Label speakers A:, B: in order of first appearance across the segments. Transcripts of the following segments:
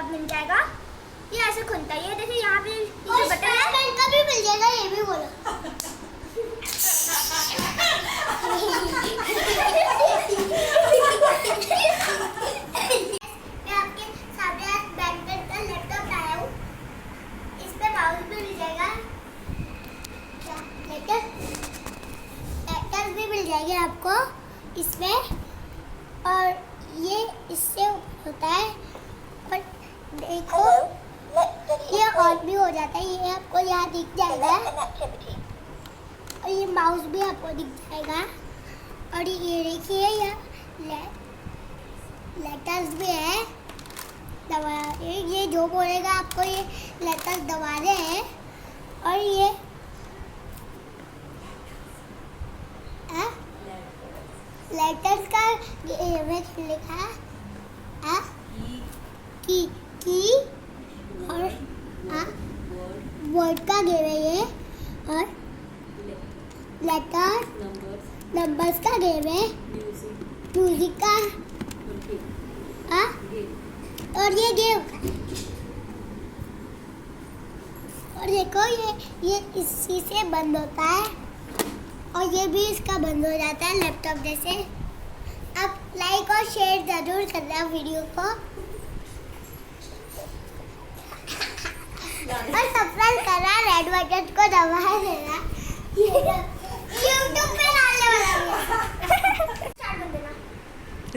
A: Laptop मिल जाएगा। ये ऐसे खुलता है, ये देखिए यहाँ पे ये बटन है,
B: पेन का भी मिल जाएगा, ये भी बोलो। मैं आपके सामने आज बैटमैन का लैपटॉप लाया हूँ। इस पे माउस भी मिल जाएगा, क्या लेटर भी मिल जाएंगे आपको इसमें, और ये इससे होता है, और देखो ये ऑन भी हो जाता है, ये आपको यहाँ दिख जाएगा, और ये माउस भी आपको दिख जाएगा, और ये देखिए यहाँ लेटर्स भी है, दबा ये जो बोलेगा आपको ये लेटर्स दबाने हैं, और ये लेटर्स का में लिखा है की और वर्ड का गेम है ये, और लेटर नंबर्स का गेम है, म्यूजिक का और ये गेम, और देखो ये इसी से बंद होता है, और ये भी इसका बंद हो जाता है लैपटॉप जैसे। आप लाइक और शेयर जरूर करना वीडियो को, और सब्सक्राइब करना, रेड बटन को दबा देना। यूट्यूब पे डालने वाला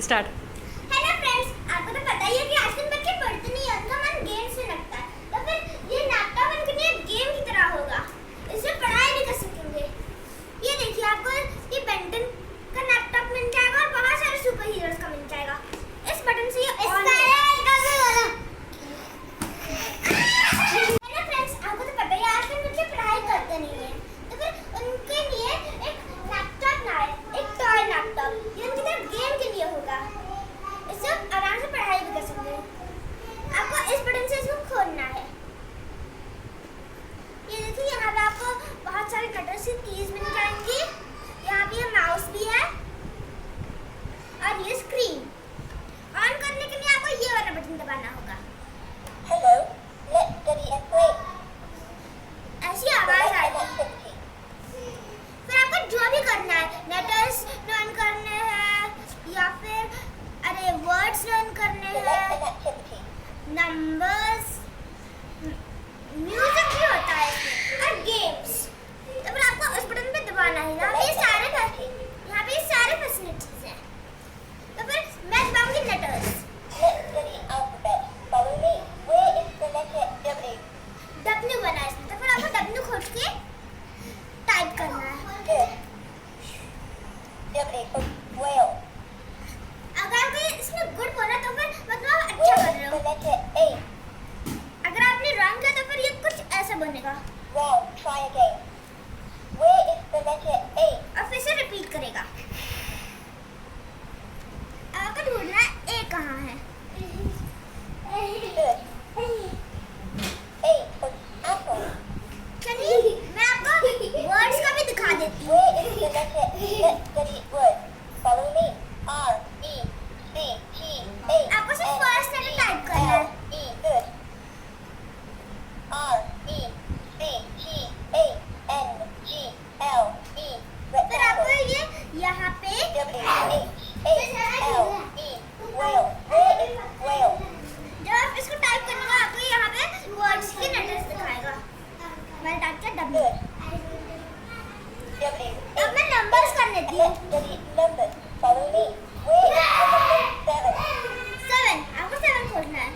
A: स्टार्ट है ना फ्रेंड्स। आपको तो पता ही है कि आजकल बच्चे पढ़ते नहीं है, उनका मन गेम से लगता है, तो फिर ये लैपटॉप उनके लिए गेम की तरह होगा, इससे पढ़ाई भी कर सकेंगे। ये देखिए आपको ये बेंटन का लैपटॉप मिल जाएगा, और बहुत सारे सुपर हीरोज का मिल जाएगा। इस बटन से ये ऑन है ना फ्रेंड्स। आपको तो पता ही है आजकल बच्चे पढ़ाई करते नहीं है, तो फिर उनके लिए एक लैपटॉप ना है, एक टॉय लैपटॉप, ये उनकी तरफ गेम के लिए होगा, इससे आराम से पढ़ाई भी कर सकते हैं। आपको इस बटन से इसको खोलना है। ये देखिए यहाँ पे आपको बहुत सारे कटर्स की कीज मिल जाएंगी, यहाँ पे ये माउस भी है, और ये स्क्रीन ऑन करने के लिए आपको ये वाला बटन दबाना होगा।
B: Hello, let's study and play.
A: ऐसी आवाज आएगी। फिर आपको जो भी करना है, लेटर्स लर्न करने हैं, या फिर वर्ड्स लर्न करने हैं, नंबर्स, म्यूजिक भी होता है इसमें, और गेम्स, तो फिर आपको उस बटन पे दबाना है। यहाँ पे सारे फैसिलिटीज हैं। तो फिर मैं दबाऊंगी लेटर्स। W बना है इसमें, तो फिर आपको W खोज के टाइप करना है। अगर आपको इसमें गुड बोला तो फिर मतलब आप अच्छा कर रहे हो। अगर आपने रॉन्ग किया तो फिर ये कुछ ऐसा बनेगा, और फिर से रिपीट करेगा। अब आपको ढूंढना है A कहाँ है। चलिए मैं आपको वर्ड्स का भी दिखा देती हूँ। आपको सिर्फ फर्स्ट लेटर टाइप करना है। फिर आपको ये यहाँ पे जब आप इसको टाइप करेंगे आपको यहाँ पे वर्ड्स के लेटर्स दिखाएगा। मैंने टाइप किया W। अब मैं नंबर्स कर लेती हूँ। 7, आपको 7 खोजना है।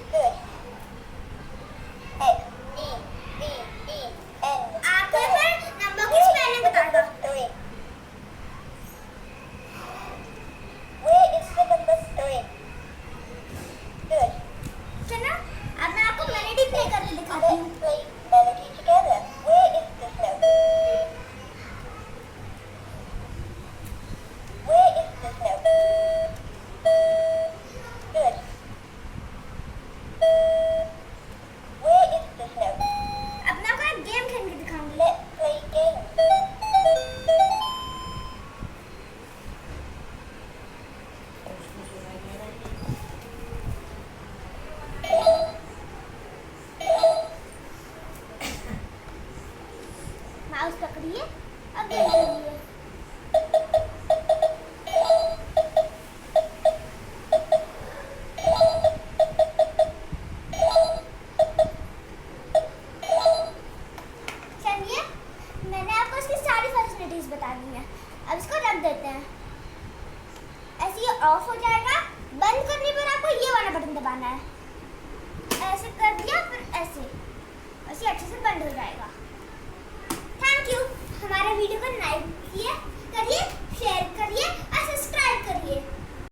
A: आपको फिर नंबर की स्पेलिंग बताएगा। चलो अब मैं आपको मेलोडी प्ले करके दिखाती हूँ। देते हैं। ऐसे ये ऑफ हो जाएगा। बंद करने पर आपको ये वाला बटन दबाना है। ऐसे कर दिया, फिर ऐसे अच्छे से बंद हो जाएगा। Thank you. हमारे वीडियो को लाइक करिए, शेयर